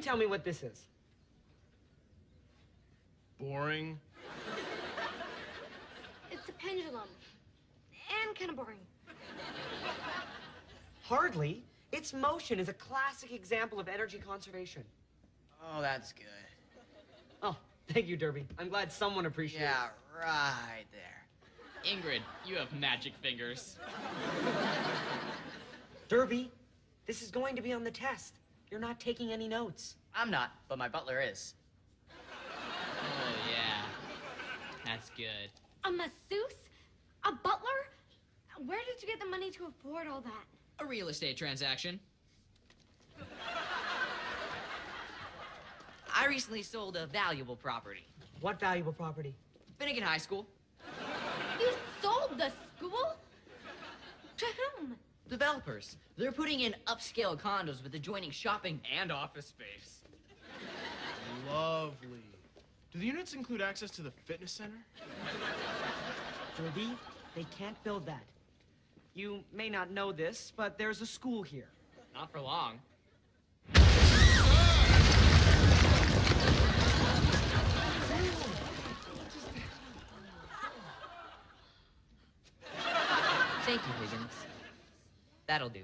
tell me what this is. Boring. It's a pendulum. And kind of boring. Hardly. Its motion is a classic example of energy conservation. Oh, that's good. Oh, thank you, Derby. I'm glad someone appreciates it. Yeah, right there. Ingrid, you have magic fingers. Derby, this is going to be on the test. You're not taking any notes. I'm not, but my butler is. Oh, yeah. That's good. A masseuse? A butler? Where did you get the money to afford all that? A real estate transaction. I recently sold a valuable property. What valuable property? Finnegan High School. You sold the school? To whom? Developers. They're putting in upscale condos with adjoining shopping And office space. Lovely. Do the units include access to the fitness center? Derby, they can't build that. You may not know this, but there's a school here. Not for long. Thank you, Higgins. That'll do.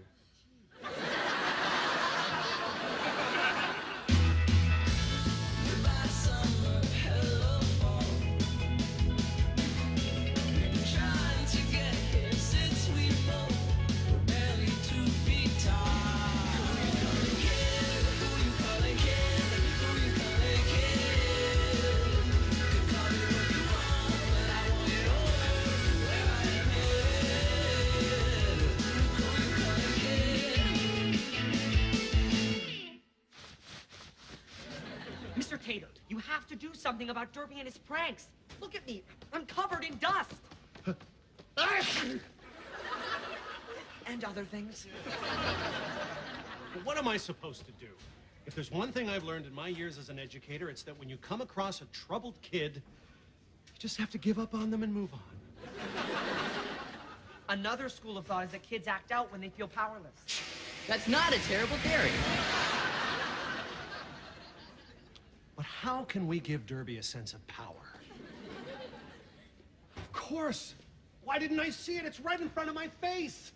Mr. Tater, you have to do something about Derby and his pranks. Look at me. I'm covered in dust. And other things. But what am I supposed to do? If there's one thing I've learned in my years as an educator, it's that when you come across a troubled kid, you just have to give up on them and move on. Another school of thought is that kids act out when they feel powerless. That's not a terrible theory. But how can we give Derby a sense of power? Of course. Why didn't I see it? It's right in front of my face.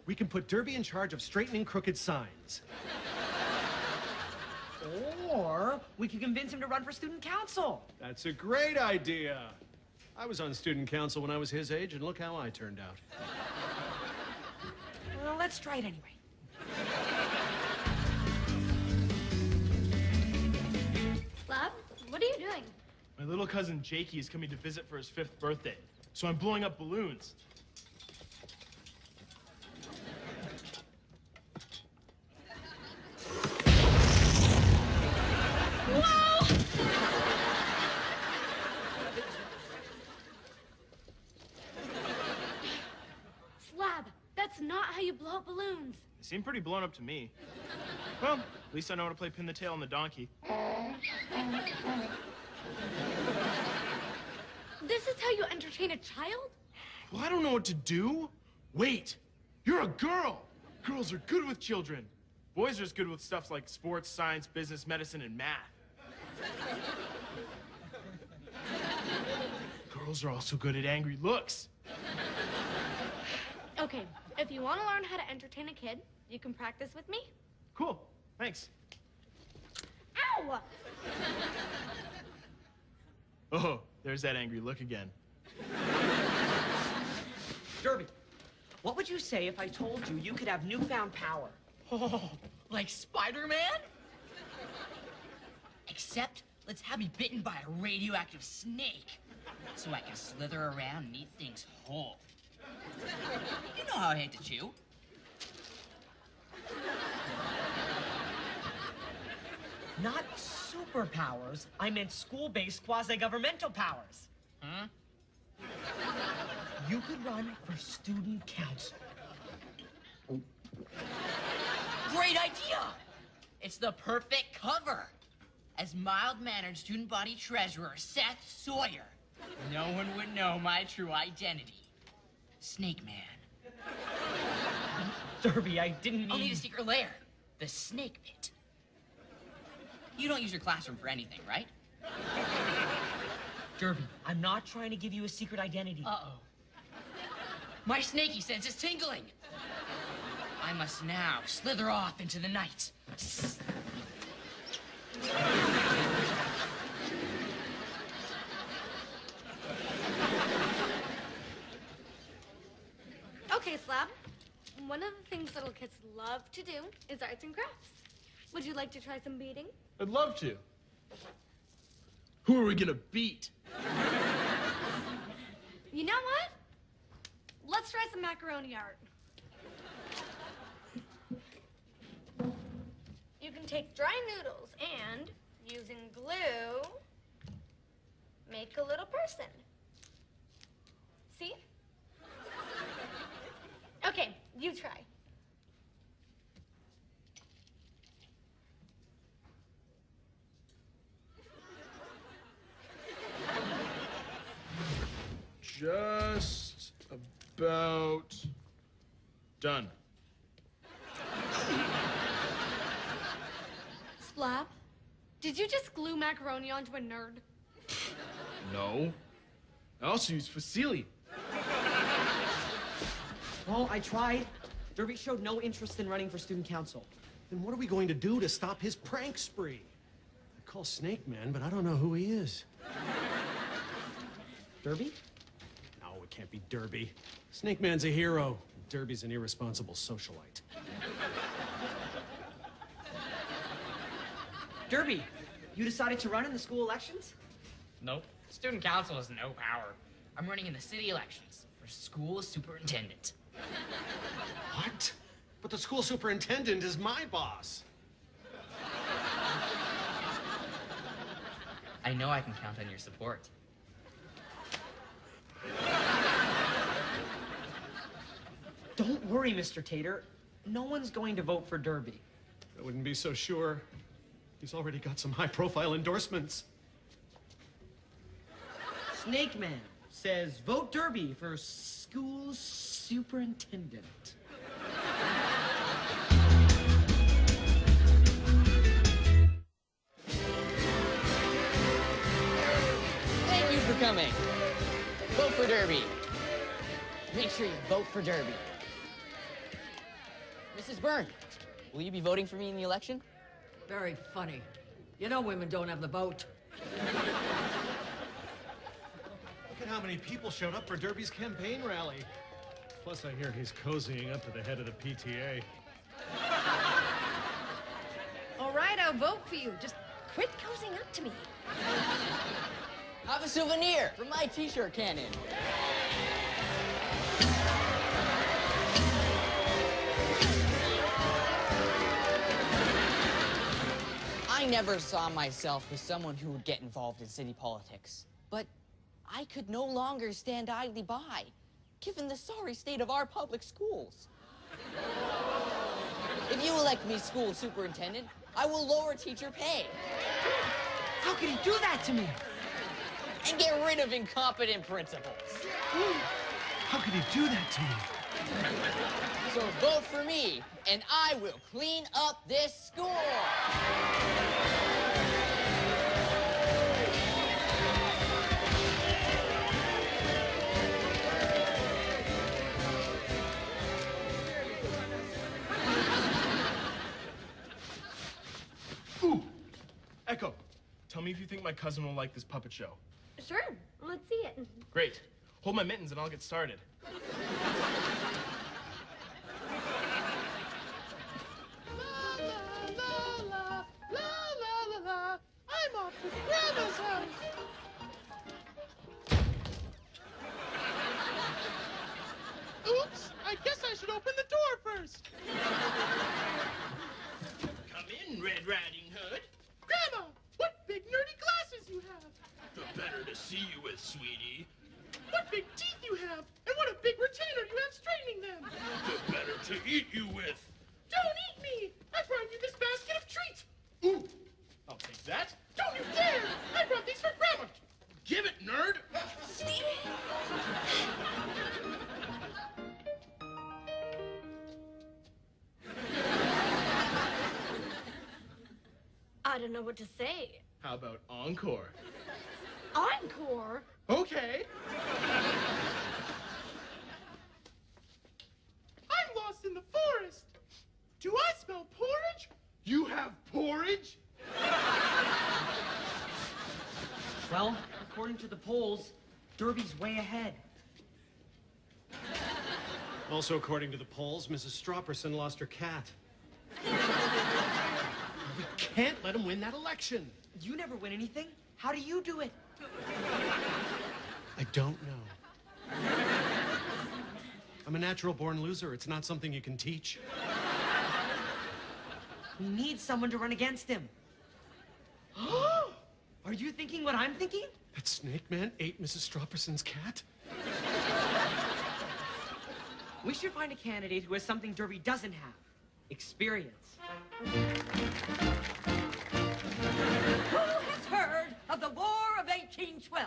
We can put Derby in charge of straightening crooked signs. Or we could convince him to run for student council. That's a great idea. I was on student council when I was his age, and look how I turned out. Well, let's try it anyway. Love, what are you doing? My little cousin Jakey is coming to visit for his 5th birthday, so I'm blowing up balloons. Whoa! Slab, that's not how you blow up balloons. They seem pretty blown up to me. Well, at least I know how to play pin the tail on the donkey. This is how you entertain a child? Well, I don't know what to do. Wait, you're a girl. Girls are good with children. Boys are as good with stuff like sports, science, business, medicine, and math. Girls are also good at angry looks. Okay, if you want to learn how to entertain a kid, you can practice with me. Cool, thanks. Ow! Oh, there's that angry look again. Derby, what would you say if I told you you could have newfound power? Oh, like Spider-Man? Except, let's have me bitten by a radioactive snake, so I can slither around and eat things whole. You know how I hate to chew. Not superpowers. I meant school-based quasi-governmental powers. Huh? You could run for student council. Great idea! It's the perfect cover. As mild-mannered student body treasurer Seth Sawyer, no one would know my true identity. Snake Man. Derby, I didn't mean... I'll need a secret lair. The snake pit. You don't use your classroom for anything, right? Derby, I'm not trying to give you a secret identity. Uh-oh. My snaky sense is tingling. I must now slither off into the night. Okay, Slab. One of the things little kids love to do is arts and crafts. Would you like to try some beading? I'd love to. Who are we gonna beat? You know what? Let's try some macaroni art. You can take dry noodles and, using glue, make a little person. See? Okay, you try. Just about done. Slab, did you just glue macaroni onto a nerd? No. I also use fusilli. Well, I tried. Derby showed no interest in running for student council. Then what are we going to do to stop his prank spree? I call Snake Man, but I don't know who he is. Derby? No, it can't be Derby. Snake Man's a hero. Derby's an irresponsible socialite. Derby, you decided to run in the school elections? Nope. Student council has no power. I'm running in the city elections for school superintendent. What? But the school superintendent is my boss. I know I can count on your support. Don't worry, Mr. Tater. No one's going to vote for Derby. I wouldn't be so sure. He's already got some high-profile endorsements. Snake Man says vote Derby for school superintendent. Thank you for coming. Vote for Derby. Make sure you vote for Derby. Mrs. Byrne, will you be voting for me in the election? Very funny. You know women don't have the vote. Look at how many people showed up for Derby's campaign rally. Plus, I hear he's cozying up to the head of the PTA. All right, I'll vote for you. Just quit cozying up to me. Have a souvenir from my t-shirt cannon. I never saw myself as someone who would get involved in city politics, but I could no longer stand idly by, given the sorry state of our public schools. If you elect me school superintendent, I will lower teacher pay. How could he do that to me? And get rid of incompetent principals. How could he do that to me? So vote for me, and I will clean up this school. Ooh! Echo, tell me if you think my cousin will like this puppet show. Sure, let's see it. Great. Hold my mittens and I'll get started. I'm off to Grandma's house. Oops, I guess I should open the door first. Come in, Red Riding Hood. Grandma, what big nerdy glasses you have. The better to see you with, sweetie. What big teeth you have. And what a big retainer you have straightening don't know what to say. How about encore? Encore? Okay. I'm lost in the forest. Do I smell porridge? You have porridge? Well, according to the polls, Derby's way ahead. Also, according to the polls, Mrs. Stropperson lost her cat. We can't let him win that election. You never win anything. How do you do it? I don't know. I'm a natural-born loser. It's not something you can teach. We need someone to run against him. Are you thinking what I'm thinking? That snake man ate Mrs. Stropperson's cat? We should find a candidate who has something Derby doesn't have. Experience. Who has heard of the War of 1812?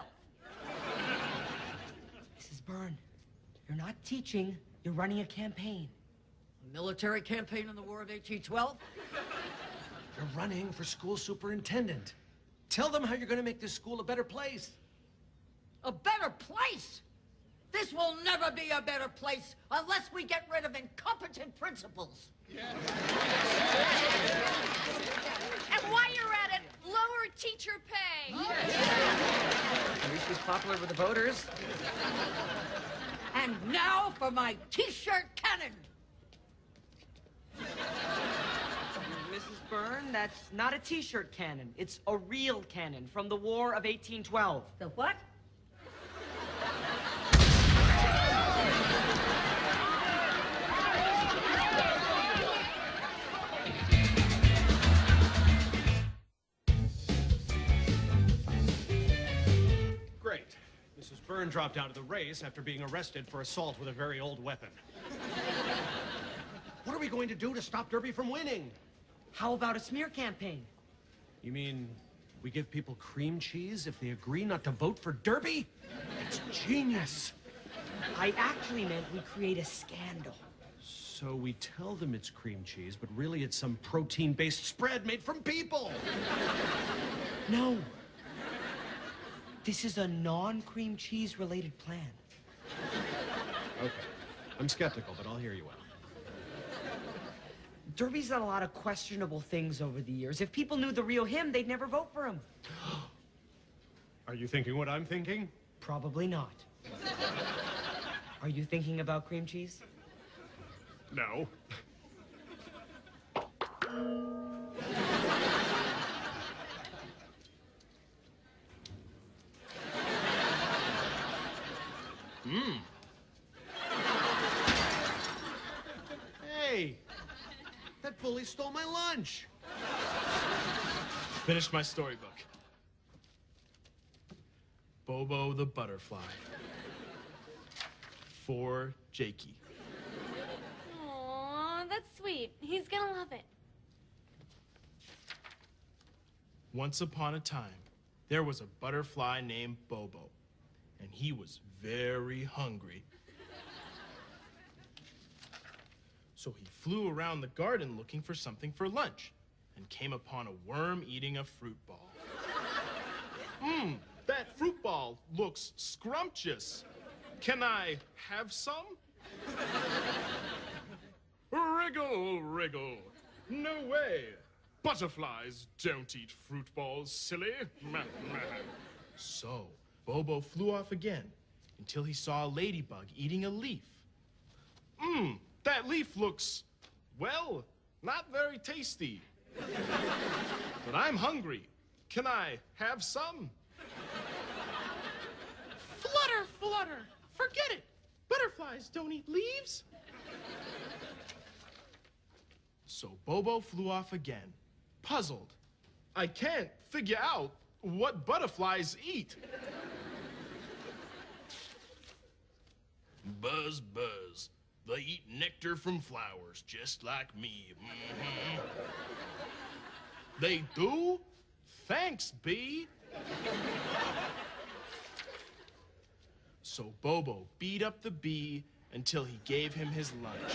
Mrs. Byrne, you're not teaching, you're running a campaign. A military campaign in the War of 1812? You're running for school superintendent. Tell them how you're going to make this school a better place. A better place? This will never be a better place unless we get rid of incompetent principals. And while you're at it, lower teacher pay. At least he's popular with the voters. And now for my T-shirt cannon. Mrs. Byrne, that's not a T-shirt cannon. It's a real cannon from the War of 1812. The what? Great. Mrs. Byrne dropped out of the race after being arrested for assault with a very old weapon. What are we going to do to stop Derby from winning? How about a smear campaign? You mean we give people cream cheese if they agree not to vote for Derby? It's genius. I actually meant we create a scandal. So we tell them it's cream cheese, but really it's some protein-based spread made from people. No. This is a non-cream cheese related plan. Okay. I'm skeptical, but I'll hear you out. Derby's done a lot of questionable things over the years. If people knew the real him, they'd never vote for him. Are you thinking what I'm thinking? Probably not. Are you thinking about cream cheese? No. Hey! That bully stole my lunch! Finished my storybook. Bobo the butterfly. For Jakey. Aw, that's sweet. He's gonna love it. Once upon a time, there was a butterfly named Bobo, and he was very hungry. So he flew around the garden looking for something for lunch and came upon a worm eating a fruit ball. That fruit ball looks scrumptious. Can I have some? Wriggle, wriggle. No way. Butterflies don't eat fruit balls, silly. So, Bobo flew off again until he saw a ladybug eating a leaf. That leaf looks, well, not very tasty. But I'm hungry. Can I have some? Flutter, flutter. Forget it. Butterflies don't eat leaves. So Bobo flew off again, puzzled. I can't figure out what butterflies eat. Buzz, buzz. They eat nectar from flowers, just like me. They do? Thanks, bee. So Bobo beat up the bee until he gave him his lunch.